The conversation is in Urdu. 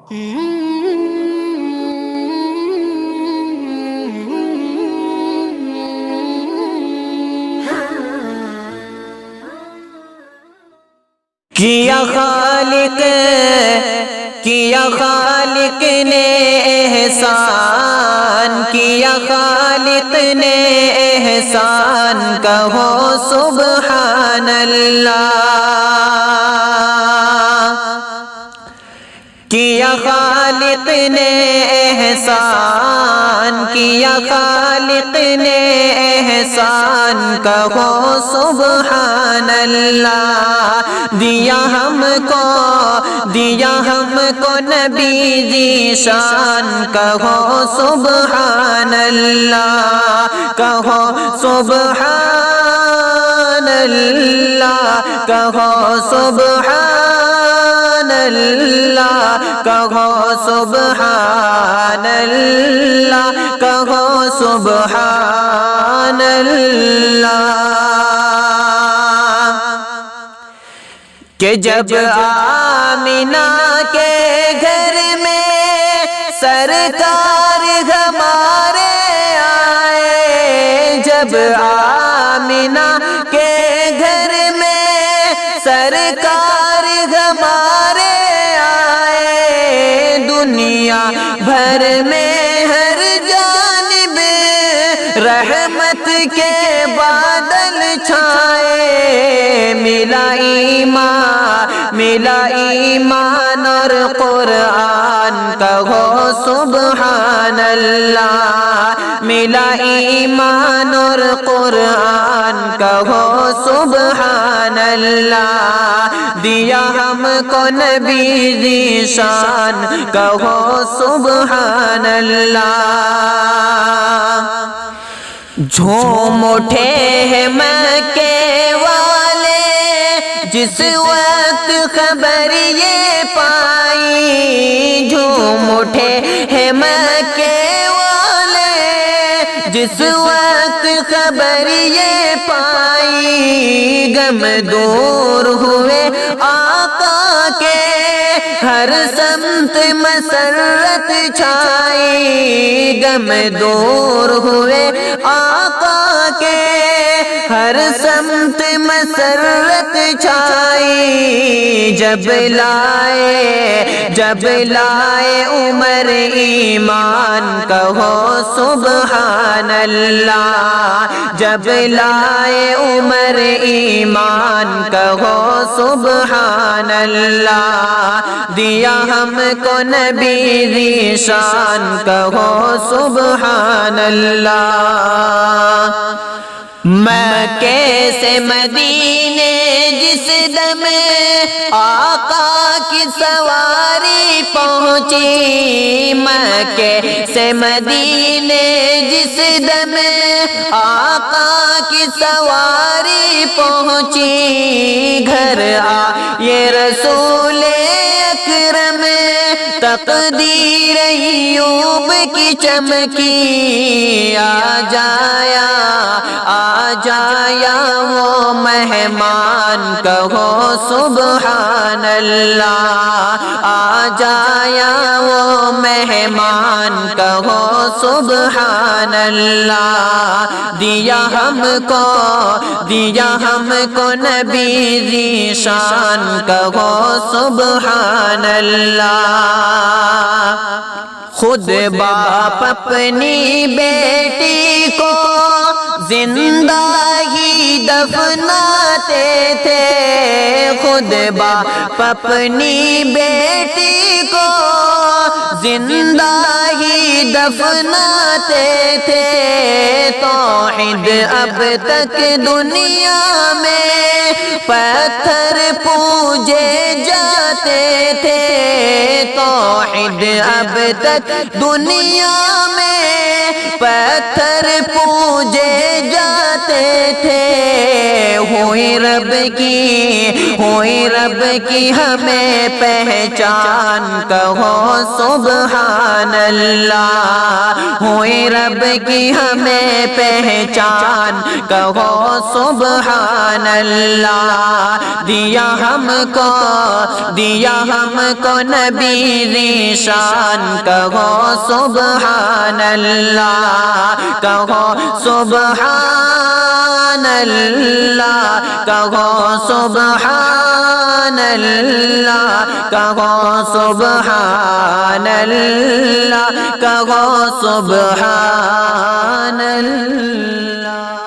کیا خالق نے احسان، کیا خالق نے احسان، کہو سبحان اللہ۔ کیا خالق نے احسان، کیا خالق نے احسان، کہو سبحان اللہ۔ دیا ہم کو نبی ذی شان، کہو سبحان اللہ، کہو سبحان اللہ، کہو سبحان اللہ، کہو سبحان اللہ، کہو سبحان اللہ۔ کہ جب آمنہ کے گھر میں سرکار ہمارے آئے، جب آمنہ کے گھر میں سرکار ہمارے آئے، دنیا بھر میں ہر جانب رحمت کے بادل چھائے، ملا ایمان اور قرآن، کہو سبحان اللہ۔ ملا ایمان اور قرآن، کہو سبحان اللہ۔ دیا ہم کو نبی ذی شان، کہو سبحان اللہ۔ جھوم اٹھے ہیں مکے والے جس وقت خبر یہ پائی، جھوم اٹھے ہیں مکے والے جس وقت خبر یہ پائی، غم دور ہوئے آقا کے ہر سمت مسرت چھائی، غم دور ہوئے آقا کے ہر سمت مسرت چھائی، جب لائے عمر ایمان، کہو سبحان اللہ۔ جب لائے عمر ایمان، کہو سبحان اللہ۔ دیا ہم کو نبی ذی شان، کہو سبحان اللہ۔ مکے سے مدینے جس دم آقا کی سواری پہنچی، مکے سے مدینے جس دم آقا کی سواری پہنچی، گھر آئے رسول اکرم تقدیر ایوب کی چمکی، آ جایا وہ مہمان، کہو سبحان اللہ۔ آ جایا وہ مہمان، کہو سبحان اللہ۔ دیا ہم کو نبی ذی شان، کہو سبحان اللہ۔ خود باپ اپنی بیٹی کو زندہ ہی دفناتے تھے، خود باپ اپنی بیٹی کو زندہ ہی دفناتے تھے، توحید اب تک دنیا میں پتھر پوجے جاتے تھے، توحید اب تک دنیا میں پتھر پوجے جاتے تھے، ہوئی رب کی ہمیں پہچان کہو سبحان اللہ، ہوئی رب کی ہمیں پہچان کہو سبحان اللہ، دیا ہم کو نبی ذیشان کہو سبحان اللہ، کہو سبحان اللہ، کہو سبحان اللہ، کہو سبحان اللہ، کہو سبحان اللہ۔